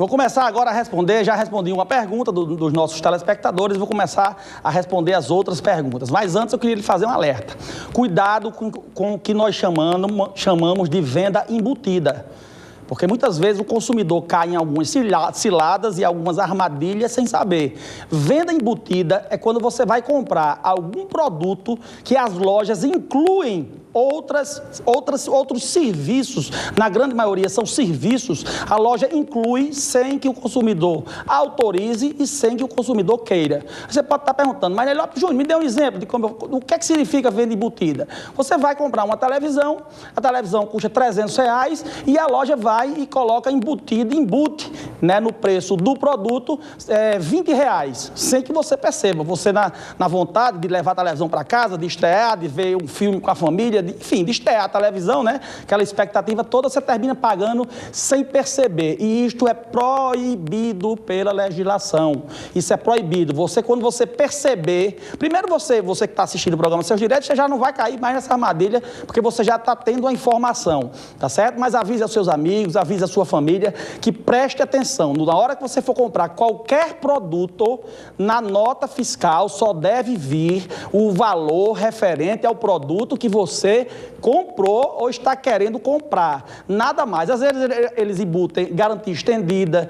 Vou começar agora a responder, já respondi uma pergunta dos nossos telespectadores, vou começar a responder as outras perguntas. Mas antes eu queria lhe fazer um alerta. Cuidado com o que nós chamamos de venda embutida. Porque muitas vezes o consumidor cai em algumas ciladas e algumas armadilhas sem saber. Venda embutida é quando você vai comprar algum produto que as lojas incluem outros serviços, na grande maioria são serviços, a loja inclui sem que o consumidor autorize e sem que o consumidor queira. Você pode estar perguntando, mas melhor, Júnior, me dê um exemplo de o que é que significa venda embutida. Você vai comprar uma televisão, a televisão custa R$300 e a loja vai e coloca embute, né, no preço do produto, R$20, sem que você perceba. Você na vontade de levar a televisão para casa, de estrear, de ver um filme com a família, enfim, de estrear a televisão, né? Aquela expectativa toda, você termina pagando sem perceber. E isto é proibido pela legislação. Isso é proibido. Quando você perceber... Primeiro, você que está assistindo o programa Seus Direitos, você já não vai cair mais nessa armadilha, porque você já está tendo a informação, tá certo? Mas avise aos seus amigos, avise a sua família, que preste atenção. Na hora que você for comprar qualquer produto, na nota fiscal só deve vir o valor referente ao produto que você comprou ou está querendo comprar. Nada mais. Às vezes eles embutem garantia estendida,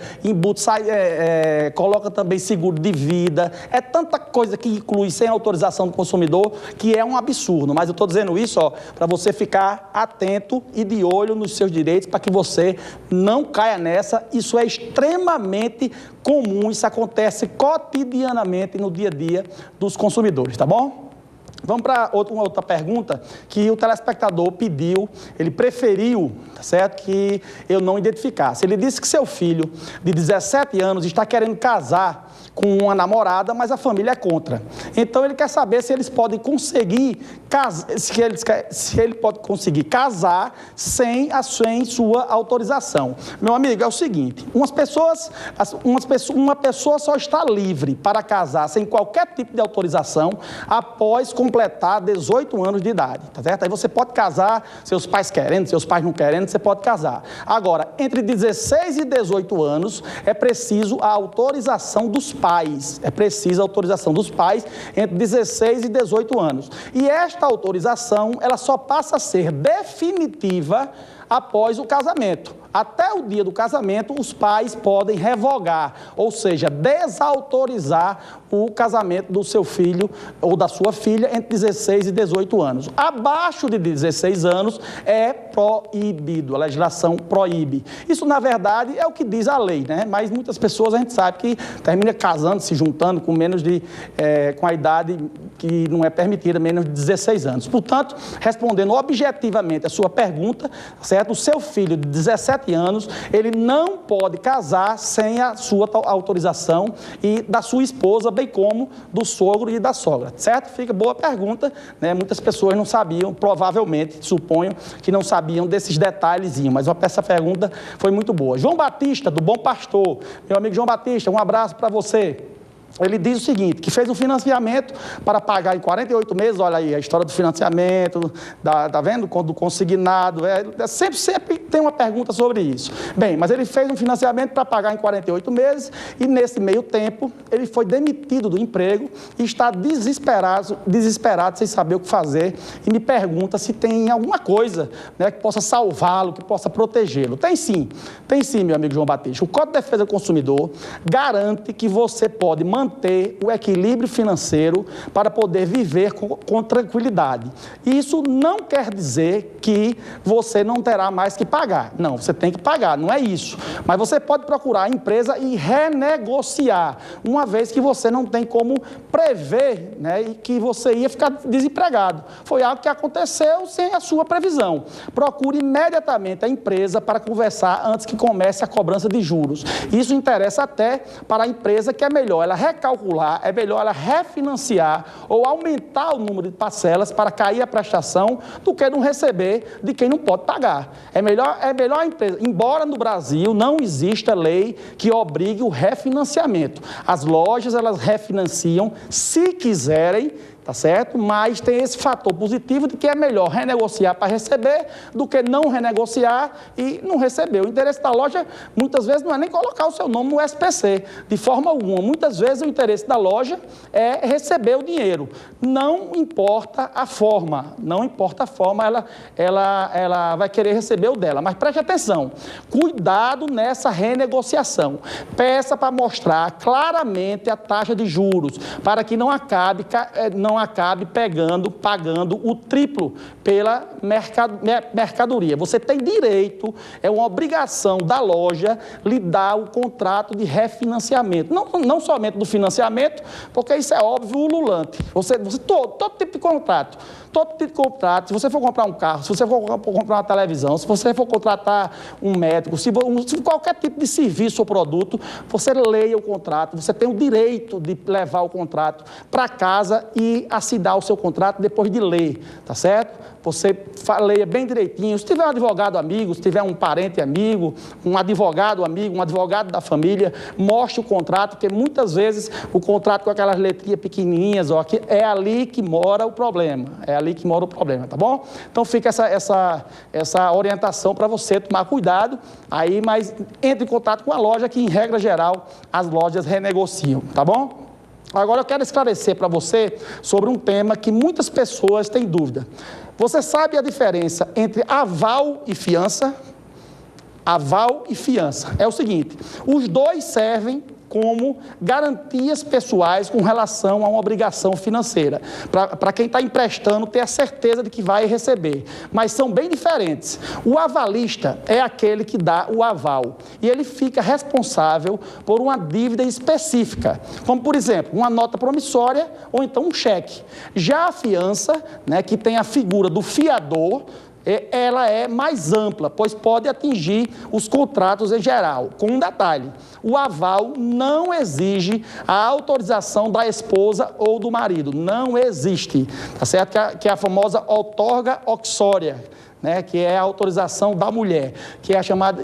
coloca também seguro de vida. É tanta coisa que inclui sem autorização do consumidor que é um absurdo. Mas eu estou dizendo isso para você ficar atento e de olho nos seus direitos para que você não caia nessa. Isso é extremamente comum, isso acontece cotidianamente no dia a dia dos consumidores, tá bom? Vamos para uma outra pergunta que o telespectador pediu, ele preferiu, tá certo, que eu não identificasse. Ele disse que seu filho de 17 anos está querendo casar com uma namorada, mas a família é contra. Então ele quer saber se eles podem conseguir se ele pode conseguir casar sem sua autorização. Meu amigo, é o seguinte, uma pessoa só está livre para casar sem qualquer tipo de autorização após completar 18 anos de idade, tá certo? Aí você pode casar, seus pais querendo, seus pais não querendo, você pode casar. Agora, entre 16 e 18 anos, é preciso a autorização dos pais. É preciso a autorização dos pais entre 16 e 18 anos. E esta autorização, ela só passa a ser definitiva após o casamento. Até o dia do casamento, os pais podem revogar, ou seja, desautorizar o casamento do seu filho ou da sua filha entre 16 e 18 anos. Abaixo de 16 anos é proibido, a legislação proíbe. Isso, na verdade, é o que diz a lei, né? Mas muitas pessoas a gente sabe que termina casando, se juntando com com a idade que não é permitida, menos de 16 anos. Portanto, respondendo objetivamente a sua pergunta, certo? O seu filho de 17 anos, ele não pode casar sem a sua autorização e da sua esposa, bem como do sogro e da sogra, certo? Fica boa pergunta, né? Muitas pessoas não sabiam, provavelmente, suponho, que não sabiam desses detalhezinhos, mas essa pergunta foi muito boa. João Batista, do Bom Pastor, meu amigo João Batista, um abraço para você. Ele diz o seguinte, que fez um financiamento para pagar em 48 meses, olha aí, a história do financiamento, tá vendo? Do consignado, sempre tem uma pergunta sobre isso. Bem, mas ele fez um financiamento para pagar em 48 meses e nesse meio tempo ele foi demitido do emprego e está desesperado sem saber o que fazer e me pergunta se tem alguma coisa, né, que possa salvá-lo, que possa protegê-lo. Tem sim, meu amigo João Batista. O Código de Defesa do Consumidor garante que você pode manter o equilíbrio financeiro para poder viver com tranquilidade. Isso não quer dizer que você não terá mais que pagar. Não, você tem que pagar, não é isso. Mas você pode procurar a empresa e renegociar, uma vez que você não tem como prever, né, e que você ia ficar desempregado. Foi algo que aconteceu sem a sua previsão. Procure imediatamente a empresa para conversar antes que comece a cobrança de juros. Isso interessa até para a empresa, que é melhor ela recalcular, é melhor ela refinanciar ou aumentar o número de parcelas para cair a prestação do que não receber de quem não pode pagar. É melhor a empresa, embora no Brasil não exista lei que obrigue o refinanciamento. As lojas, elas refinanciam se quiserem tá certo? Mas tem esse fator positivo de que é melhor renegociar para receber do que não renegociar e não receber. O interesse da loja, muitas vezes, não é nem colocar o seu nome no SPC, de forma alguma. Muitas vezes o interesse da loja é receber o dinheiro. Não importa a forma, ela vai querer receber o dela. Mas preste atenção, cuidado nessa renegociação. Peça para mostrar claramente a taxa de juros, para que não acabe pagando o triplo pela mercadoria. Você tem direito, é uma obrigação da loja lhe dar o contrato de refinanciamento. Não somente do financiamento, porque isso é óbvio, ululante. Todo tipo de contrato. Todo tipo de contrato, se você for comprar um carro, se você for comprar uma televisão, se você for contratar um médico, se qualquer tipo de serviço ou produto, você leia o contrato, você tem o direito de levar o contrato para casa e assinar o seu contrato depois de ler, tá certo? Você leia bem direitinho. Se tiver um advogado amigo, se tiver um parente amigo, um advogado amigo, um advogado da família, mostre o contrato, porque muitas vezes o contrato com aquelas letrinhas pequenininhas, ó, é ali que mora o problema. É ali que mora o problema, tá bom? Então fica essa orientação para você tomar cuidado aí, mas entre em contato com a loja, que em regra geral as lojas renegociam, tá bom? Agora eu quero esclarecer para você sobre um tema que muitas pessoas têm dúvida. Você sabe a diferença entre aval e fiança? Aval e fiança. É o seguinte, os dois servem como garantias pessoais com relação a uma obrigação financeira, para quem está emprestando ter a certeza de que vai receber, mas são bem diferentes. O avalista é aquele que dá o aval, e ele fica responsável por uma dívida específica, como por exemplo, uma nota promissória ou então um cheque. Já a fiança, né, que tem a figura do fiador, ela é mais ampla, pois pode atingir os contratos em geral. Com um detalhe, o aval não exige a autorização da esposa ou do marido, não existe, tá certo? Que é a famosa outorga uxória, né? Que é a autorização da mulher, que é a chamada...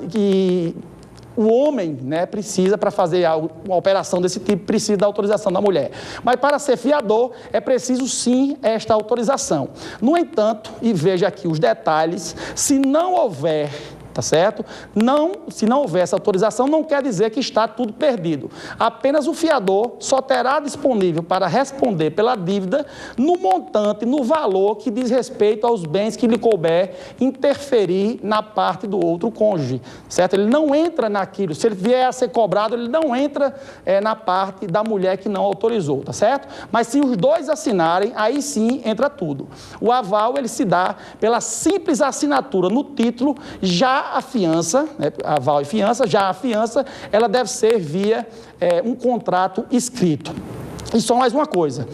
O homem, né, precisa, para fazer uma operação desse tipo, precisa da autorização da mulher. Mas para ser fiador, é preciso sim esta autorização. No entanto, e veja aqui os detalhes, se não houver... Tá certo? Se não houver essa autorização, não quer dizer que está tudo perdido. Apenas o fiador só terá disponível para responder pela dívida no montante, no valor que diz respeito aos bens que lhe couber interferir na parte do outro cônjuge, certo? Ele não entra naquilo, se ele vier a ser cobrado, ele não entra na parte da mulher que não autorizou, tá certo? Mas se os dois assinarem, aí sim entra tudo. O aval, ele se dá pela simples assinatura no título, já a fiança, né, aval e fiança, já a fiança, ela deve ser via um contrato escrito. E só mais uma coisa,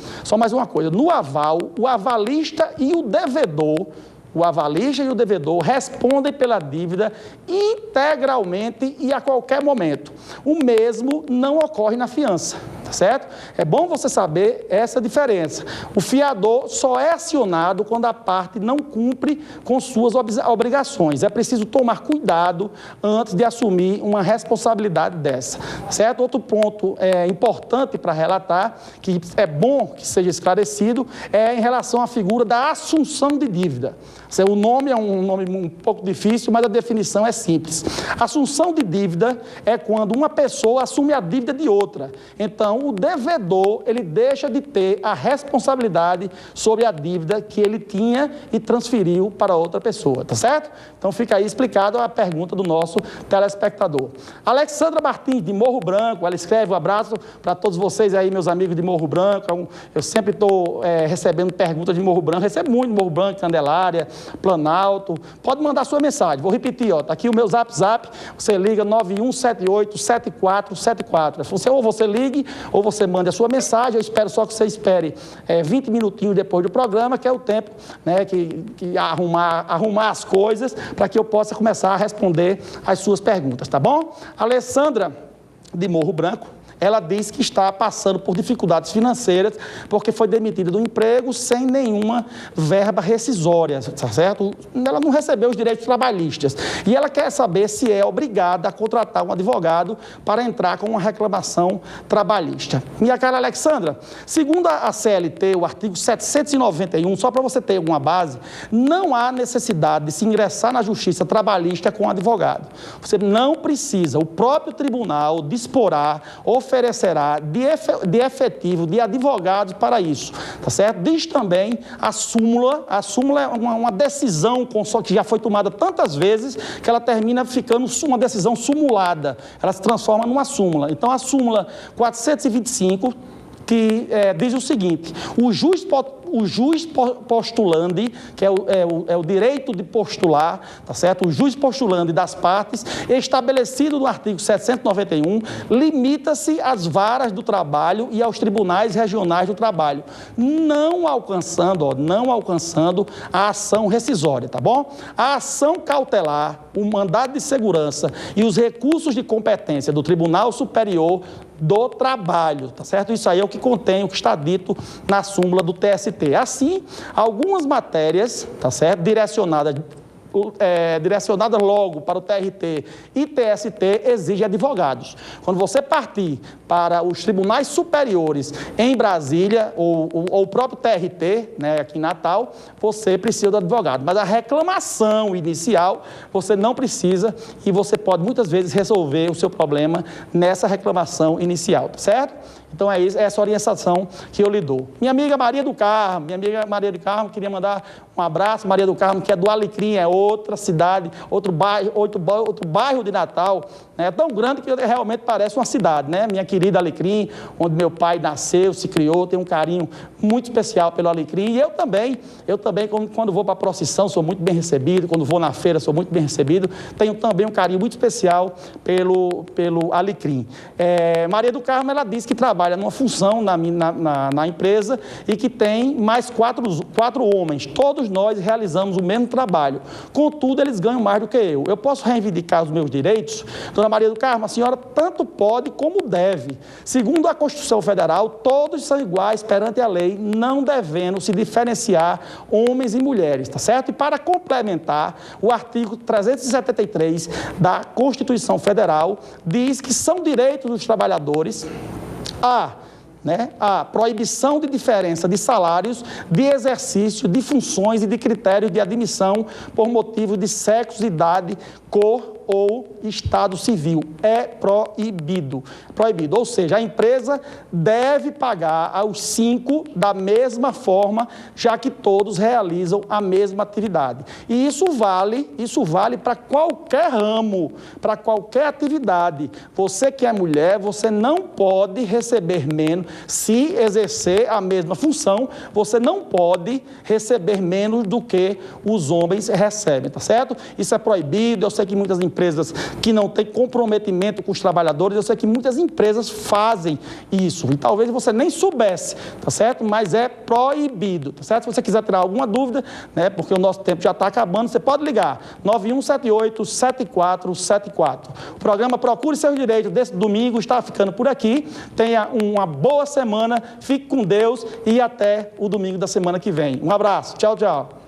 no aval, o avalista e o devedor respondem pela dívida integralmente e a qualquer momento. O mesmo não ocorre na fiança, tá certo? É bom você saber essa diferença. O fiador só é acionado quando a parte não cumpre com suas obrigações. É preciso tomar cuidado antes de assumir uma responsabilidade dessa, certo? Outro ponto importante para relatar, que é bom que seja esclarecido, é em relação à figura da assunção de dívida. O nome é um nome um pouco difícil, mas a definição é simples. Assunção de dívida é quando uma pessoa assume a dívida de outra. Então, o devedor, ele deixa de ter a responsabilidade sobre a dívida que ele tinha e transferiu para outra pessoa, tá certo? Então, fica aí explicado a pergunta do nosso telespectador. Alexandra Martins, de Morro Branco, ela escreve: um abraço para todos vocês aí, meus amigos de Morro Branco. Eu sempre estou recebendo perguntas de Morro Branco, recebo muito de Morro Branco, Candelária, Planalto. Pode mandar sua mensagem, vou repetir, ó, tá aqui o meu zap, você liga 9178-7474. Ou você ligue, ou você mande a sua mensagem. Eu espero só que você espere 20 minutinhos depois do programa, que é o tempo, né, que arrumar as coisas, para que eu possa começar a responder as suas perguntas, tá bom? Alessandra, de Morro Branco, ela diz que está passando por dificuldades financeiras porque foi demitida do emprego sem nenhuma verba rescisória, tá certo? Ela não recebeu os direitos trabalhistas e ela quer saber se é obrigada a contratar um advogado para entrar com uma reclamação trabalhista. E a Carla Alexandra, segundo a CLT, o artigo 791, só para você ter alguma base, não há necessidade de se ingressar na justiça trabalhista com advogado. Você não precisa, o próprio tribunal disporá, oferecerá de efetivo, de advogados para isso, tá certo? Diz também a súmula é uma decisão que já foi tomada tantas vezes que ela termina ficando uma decisão sumulada, ela se transforma numa súmula. Então, a súmula 425, que diz o seguinte: o juiz postulante, que é o direito de postular, tá certo? O juiz postulante das partes, estabelecido no artigo 791, limita-se às varas do trabalho e aos tribunais regionais do trabalho, não alcançando a ação rescisória, tá bom? A ação cautelar, o mandado de segurança e os recursos de competência do Tribunal Superior do Trabalho, tá certo? Isso aí é o que contém, o que está dito na súmula do TST. Assim, algumas matérias, tá certo? Direcionadas logo para o TRT e TST exigem advogados. Quando você partir para os tribunais superiores em Brasília ou o próprio TRT, né, aqui em Natal, você precisa do advogado. Mas a reclamação inicial você não precisa e você pode muitas vezes resolver o seu problema nessa reclamação inicial, tá certo? Então é isso, é essa orientação que eu lhe dou. Minha amiga Maria do Carmo, queria mandar um abraço. Maria do Carmo, que é do Alecrim, é outra cidade, outro bairro de Natal, né? É tão grande que realmente parece uma cidade, né? Minha querida Alecrim, onde meu pai nasceu, se criou, tenho um carinho muito especial pelo Alecrim. E eu também quando vou para a procissão, sou muito bem recebido, quando vou na feira, sou muito bem recebido, tenho também um carinho muito especial pelo Alecrim. Maria do Carmo, ela diz que trabalha numa função na empresa e que tem mais quatro homens. Todos nós realizamos o mesmo trabalho. Contudo, eles ganham mais do que eu. Eu posso reivindicar os meus direitos? Dona Maria do Carmo, a senhora tanto pode como deve. Segundo a Constituição Federal, todos são iguais perante a lei, não devendo se diferenciar homens e mulheres, tá certo? E para complementar, o artigo 373 da Constituição Federal diz que são direitos dos trabalhadores a proibição de diferença de salários, de exercício, de funções e de critérios de admissão por motivo de sexo, idade, cor ou estado civil. É proibido. Ou seja, a empresa deve pagar aos 5 da mesma forma, já que todos realizam a mesma atividade. E isso vale para qualquer ramo, para qualquer atividade. Você que é mulher, você não pode receber menos. Se exercer a mesma função, você não pode receber menos do que os homens recebem, tá certo? Isso é proibido. Eu sei que muitas empresas que não têm comprometimento com os trabalhadores, eu sei que muitas empresas fazem isso, e talvez você nem soubesse, tá certo? Mas é proibido, tá certo? Se você quiser tirar alguma dúvida, né, porque o nosso tempo já está acabando, você pode ligar, 9178-7474. O programa Procure Seus Direitos desse domingo está ficando por aqui. Tenha uma boa semana, fique com Deus e até o domingo da semana que vem. Um abraço, tchau, tchau.